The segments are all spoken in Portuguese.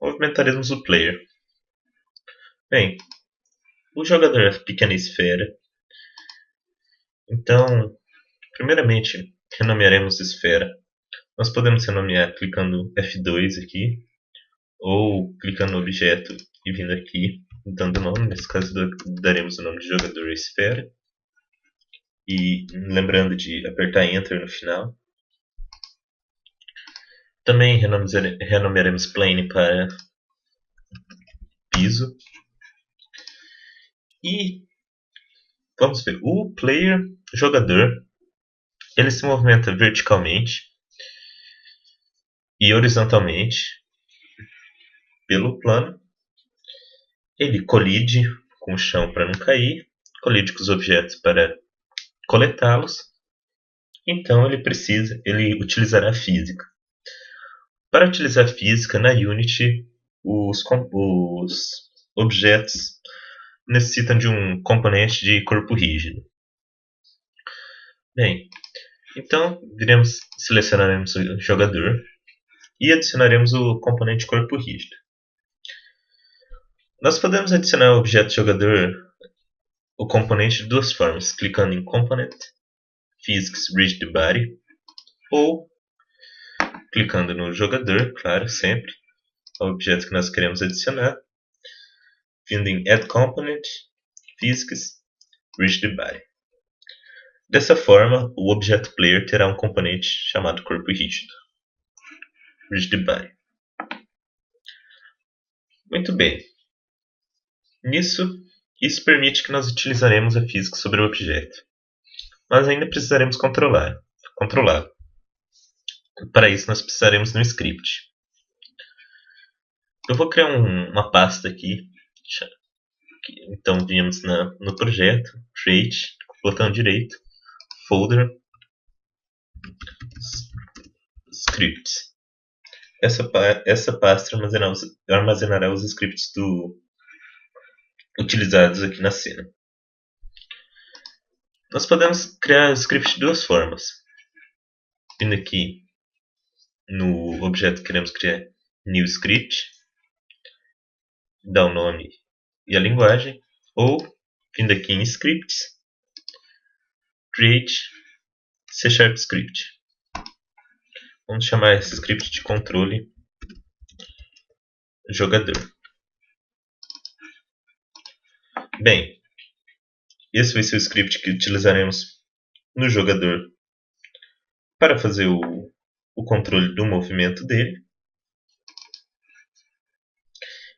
movimentaremos o player. Bem, o jogador é pequena esfera, então, primeiramente, renomearemos esfera. Nós podemos renomear clicando F2 aqui, ou clicando no objeto e vindo aqui, dando nome. Nesse caso, daremos o nome de jogador esfera. E lembrando de apertar Enter no final. Também renomearemos plane para piso. E vamos ver, o player, jogador, ele se movimenta verticalmente e horizontalmente pelo plano. Ele colide com o chão para não cair, colide com os objetos para coletá-los. Então ele utilizará a física. Para utilizar a física na Unity, os objetos necessitam de um componente de corpo rígido. Bem, então selecionaremos o jogador e adicionaremos o componente corpo rígido. Nós podemos adicionar ao objeto jogador o componente de duas formas, clicando em Component, Physics Rigid Body, ou clicando no jogador, claro, sempre, o objeto que nós queremos adicionar, vindo em Add Component, Physics Rigid Body. Dessa forma, o objeto player terá um componente chamado corpo rígido, Rigid Body. Muito bem. Isso permite que nós utilizaremos a física sobre o objeto, mas ainda precisaremos controlá-lo. Para isso, nós precisaremos de um script. Eu vou criar uma pasta aqui. Então, viemos no projeto, Create, com o botão direito, Folder, Scripts. Essa pasta armazenará os scripts utilizados aqui na cena. Nós podemos criar o script de duas formas. Vindo aqui no objeto que queremos criar, New Script, dá o nome e a linguagem, ou vindo aqui em Scripts, Create C# Script. Vamos chamar esse script de controle jogador. Bem, esse vai ser o script que utilizaremos no jogador para fazer o controle do movimento dele.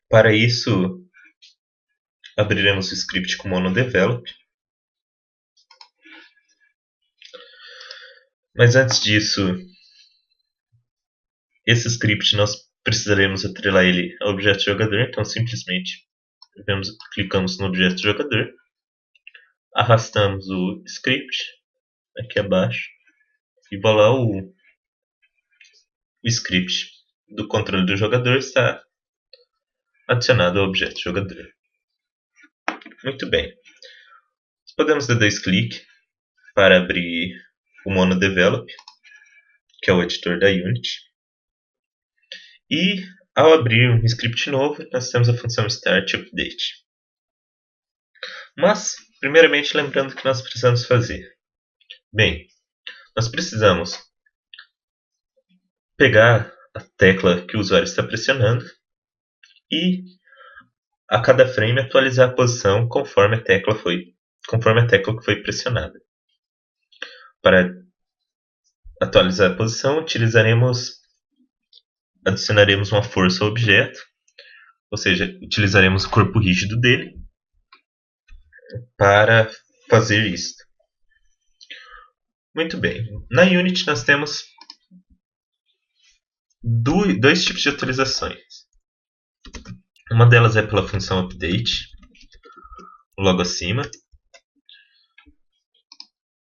Para isso, abriremos o script com monodevelop. Mas antes disso, esse script nós precisaremos atrelar ele ao objeto jogador, então simplesmente clicamos no objeto jogador, arrastamos o script aqui abaixo e lá o script do controle do jogador está adicionado ao objeto jogador. Muito bem. Podemos dar dois cliques para abrir o monodevelop, que é o editor da Unity. E ao abrir um script novo, nós temos a função start update. Mas, primeiramente, lembrando o que nós precisamos fazer. Bem, nós precisamos pegar a tecla que o usuário está pressionando e a cada frame atualizar a posição conforme a tecla que foi pressionada. Para atualizar a posição, adicionaremos uma força ao objeto, ou seja, utilizaremos o corpo rígido dele para fazer isso. Muito bem. Na Unity nós temos dois tipos de atualizações. Uma delas é pela função update, logo acima,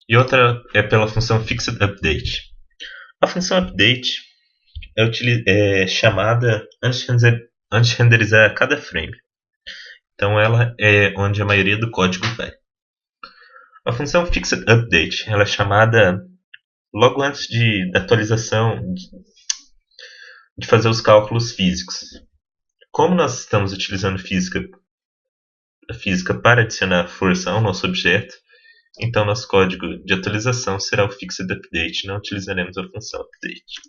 e outra é pela função fixed update. A função update é chamada antes de renderizar cada frame. Então ela é onde a maioria do código vai. A função fixed update ela é chamada logo antes da atualização, de fazer os cálculos físicos. Como nós estamos utilizando a física para adicionar força ao nosso objeto, então nosso código de atualização será o fixed update, não utilizaremos a função update.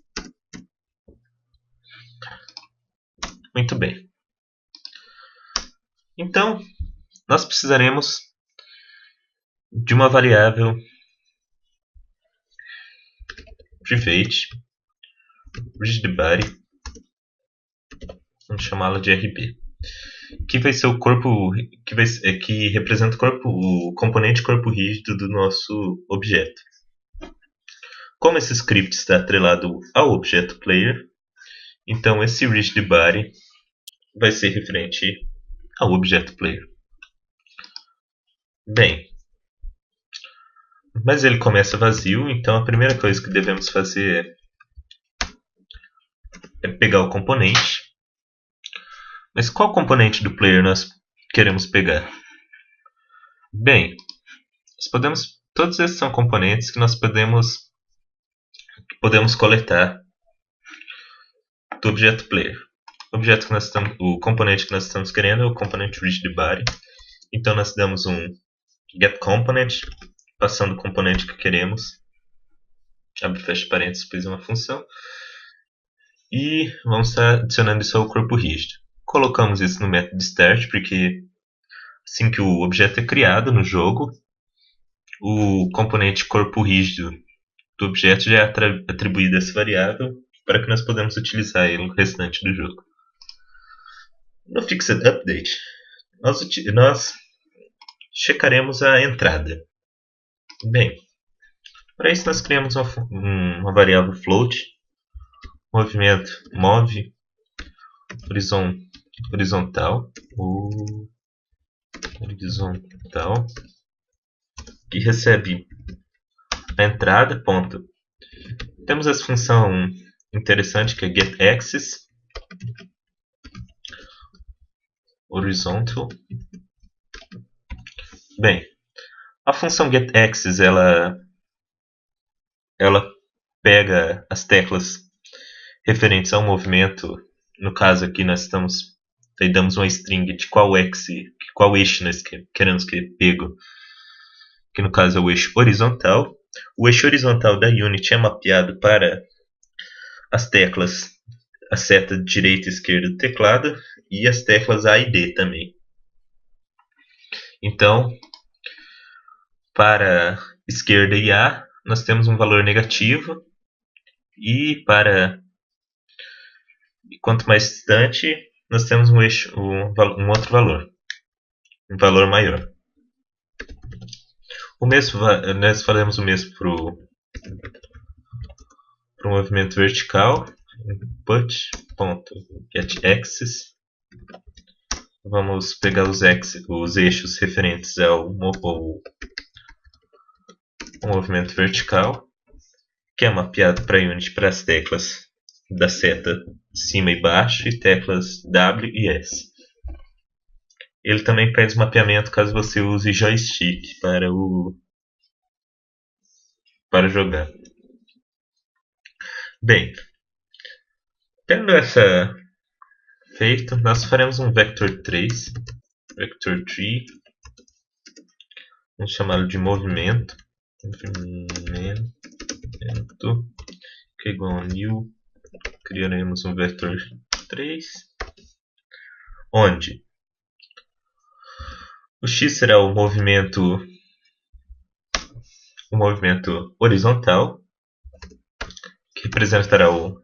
Muito bem. Então, nós precisaremos de uma variável private rigidBody, vamos chamá-la de RB, que vai ser o corpo que representa o componente corpo rígido do nosso objeto. Como esse script está atrelado ao objeto player, então esse rigidBody vai ser referente ao objeto player. Bem, mas ele começa vazio, então a primeira coisa que devemos fazer é pegar o componente. Mas qual componente do player nós queremos pegar? Bem, todos esses são componentes que nós podemos coletar do objeto player. O componente que nós estamos querendo é o componente rigidBody. Então nós damos um getComponent, passando o componente que queremos, abre e fecha parênteses, depois uma função, e vamos estar adicionando isso ao corpo rígido. Colocamos isso no método start, porque assim que o objeto é criado no jogo, o componente corpo rígido do objeto já é atribuído a essa variável para que nós podemos utilizar ele no restante do jogo. No fixed update, nós checaremos a entrada. Bem, para isso nós criamos uma variável float, movimento move horizontal, que recebe a entrada, ponto. Temos essa função interessante que é getAxis horizontal. Bem, a função getAxis ela pega as teclas referentes ao movimento. No caso aqui nós damos uma string de qual eixo nós queremos que ele pegue, que no caso é o eixo horizontal. O eixo horizontal da Unity é mapeado para as teclas, a seta direita e esquerda do teclado, e as teclas A e D também. Então, para esquerda e A, nós temos um valor negativo, e quanto mais distante, nós temos um outro valor, um valor maior. Nós faremos o mesmo para o movimento vertical, input.getAxis. Vamos pegar os eixos referentes ao movimento vertical, que é mapeado para a Unity para as teclas da seta cima e baixo e teclas W e S. Ele também faz mapeamento caso você use joystick para jogar. Bem, tendo essa feito, nós faremos um vector 3, vamos chamá-lo de movimento, que é igual a new, criaremos um vector 3, onde o x será o movimento horizontal, que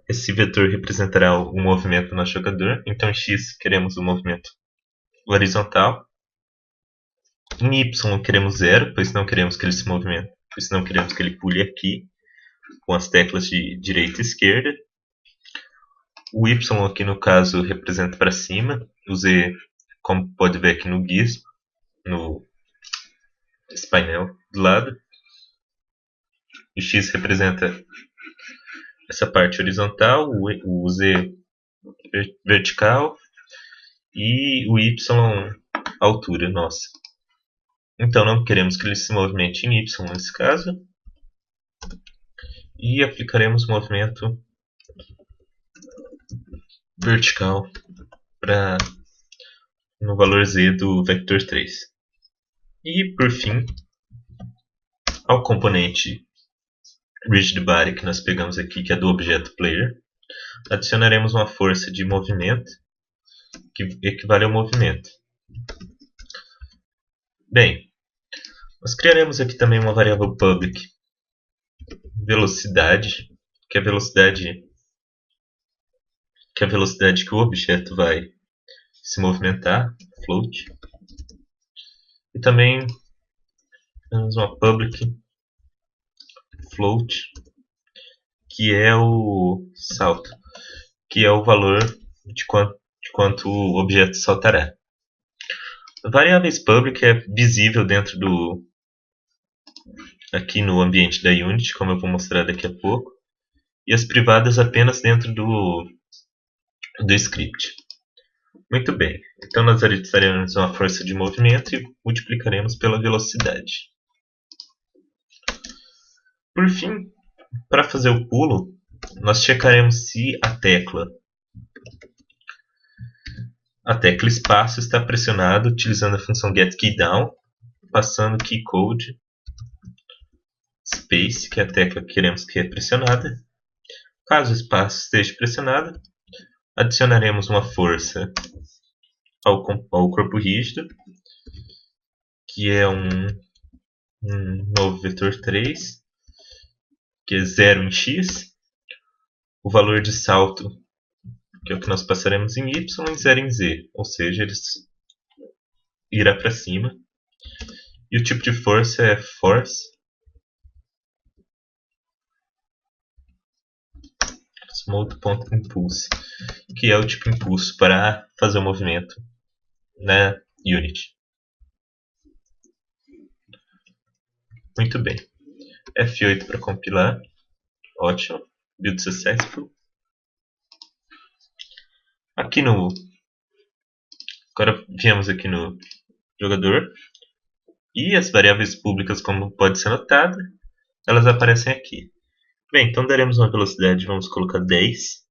esse vetor representará o movimento do nosso jogador. Então em x queremos o movimento horizontal. Em y queremos 0, pois não queremos que ele se movimente, pois não queremos que ele pule aqui com as teclas de direita e esquerda. O y aqui no caso representa para cima. O z, como pode ver aqui no GIS, esse painel do lado. O x representa essa parte horizontal, o z vertical e o y a altura nossa. Então não queremos que ele se movimente em y nesse caso. E aplicaremos movimento vertical no valor z do vector 3. E por fim, ao componente rigidBody que nós pegamos aqui, que é do objeto player, adicionaremos uma força de movimento que equivale ao movimento. Bem, nós criaremos aqui também uma variável public velocidade, que é a velocidade que o objeto vai se movimentar, float. E também temos uma public float, que é o salto, que é o valor de quanto o objeto saltará. Variáveis public é visível dentro aqui no ambiente da Unity, como eu vou mostrar daqui a pouco, e as privadas apenas dentro do script. Muito bem, então nós adicionaremos uma força de movimento e multiplicaremos pela velocidade. Por fim, para fazer o pulo, nós checaremos se a tecla espaço está pressionada utilizando a função getKeyDown, passando keycode space, que é a tecla que queremos que é pressionada. Caso o espaço esteja pressionado, adicionaremos uma força ao corpo rígido, que é um novo vetor 3, que é 0 em x. O valor de salto, que é o que nós passaremos em y, e 0 em z, ou seja, ele irá para cima. E o tipo de força é force, mode.impulse, que é o tipo impulso para fazer o movimento na Unity. Muito bem. F8 para compilar. Ótimo. Build successful. Agora viemos aqui no jogador. E as variáveis públicas, como pode ser notado, elas aparecem aqui. Bem, então daremos uma velocidade, vamos colocar 10.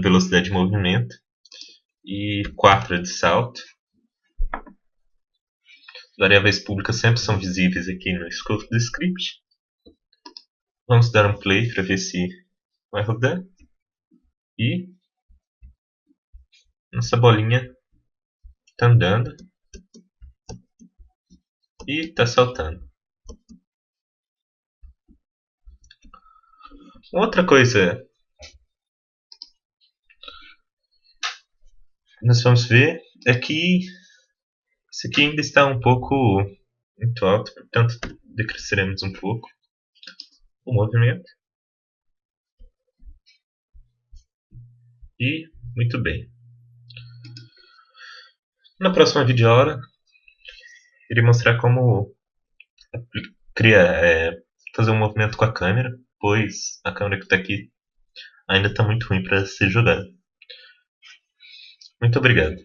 Velocidade de movimento. E 4 de salto. Variáveis públicas sempre são visíveis aqui no escopo do script. Vamos dar um play para ver se vai rodar. E nossa bolinha está andando e está saltando. Outra coisa que nós vamos ver é que isso aqui ainda está um pouco muito alto, portanto decresceremos um pouco o movimento. E muito bem. Na próxima videoaula irei mostrar como fazer um movimento com a câmera, pois a câmera que está aqui ainda está muito ruim para ser jogada. Muito obrigado.